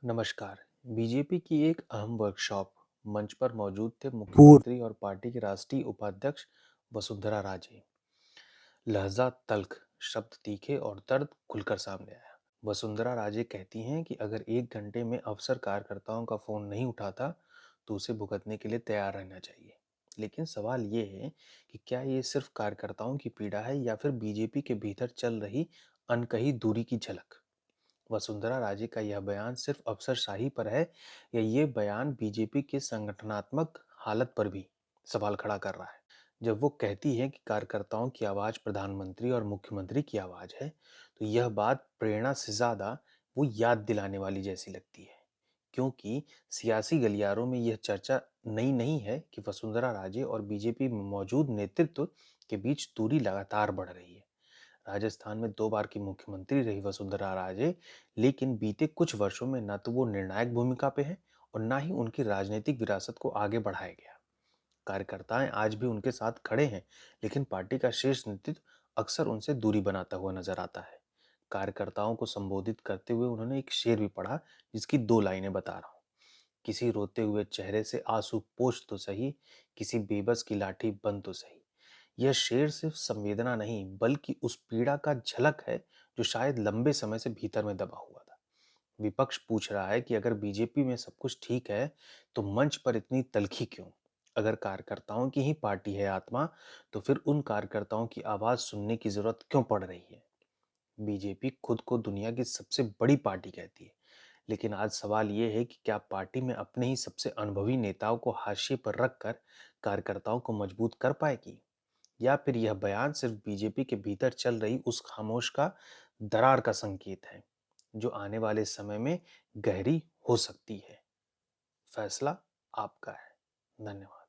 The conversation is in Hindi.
नमस्कार। बीजेपी की एक अहम वर्कशॉप मंच पर मौजूद थे पूर्व मुख्यमंत्री और पार्टी के राष्ट्रीय उपाध्यक्ष वसुंधरा राजे। लहजा तल्ख, शब्द तीखे और दर्द खुलकर सामने आया। वसुंधरा राजे कहती हैं कि अगर 1 घंटे में अफसर कार्यकर्ताओं का फोन नहीं उठाता तो उसे भुगतने के लिए तैयार रहना चाहिए। लेकिन सवाल ये है कि क्या ये सिर्फ कार्यकर्ताओं की पीड़ा है या फिर बीजेपी के भीतर चल रही अनकही दूरी की झलक। वसुंधरा राजे का यह बयान सिर्फ अफसरशाही पर है या ये बयान बीजेपी के संगठनात्मक हालत पर भी सवाल खड़ा कर रहा है। जब वो कहती है कि कार्यकर्ताओं की आवाज प्रधानमंत्री और मुख्यमंत्री की आवाज है, तो यह बात प्रेरणा से ज्यादा वो याद दिलाने वाली जैसी लगती है। क्योंकि सियासी गलियारों में यह चर्चा नई नहीं है कि वसुंधरा राजे और बीजेपी में मौजूद नेतृत्व के बीच दूरी लगातार बढ़ रही है। राजस्थान में 2 बार की मुख्यमंत्री रही वसुंधरा राजे, लेकिन बीते कुछ वर्षों में न तो वो निर्णायक भूमिका पे है और न ही उनकी राजनीतिक विरासत को आगे बढ़ाया गया। कार्यकर्ताएं आज भी उनके साथ खड़े हैं, लेकिन पार्टी का शीर्ष नेतृत्व अक्सर उनसे दूरी बनाता हुआ नजर आता है। कार्यकर्ताओं को संबोधित करते हुए उन्होंने एक शेर भी पढ़ा, जिसकी 2 लाइनें बता रहा हूँ। किसी रोते हुए चेहरे से आंसू पोंछ तो सही, किसी बेबस की लाठी बंद तो सही। यह शेर सिर्फ संवेदना नहीं बल्कि उस पीड़ा का झलक है जो शायद लंबे समय से भीतर में दबा हुआ था। विपक्ष पूछ रहा है कि अगर बीजेपी में सब कुछ ठीक है तो मंच पर इतनी तल्खी क्यों। अगर कार्यकर्ताओं की ही पार्टी है आत्मा, तो फिर उन कार्यकर्ताओं की आवाज सुनने की जरूरत क्यों पड़ रही है। बीजेपी खुद को दुनिया की सबसे बड़ी पार्टी कहती है, लेकिन आज सवाल ये है कि क्या पार्टी में अपने ही सबसे अनुभवी नेताओं को हाशिए पर रखकर कार्यकर्ताओं को मजबूत कर पाएगी, या फिर यह बयान सिर्फ बीजेपी के भीतर चल रही उस खामोश का दरार का संकेत है जो आने वाले समय में गहरी हो सकती है। फैसला आपका है। धन्यवाद।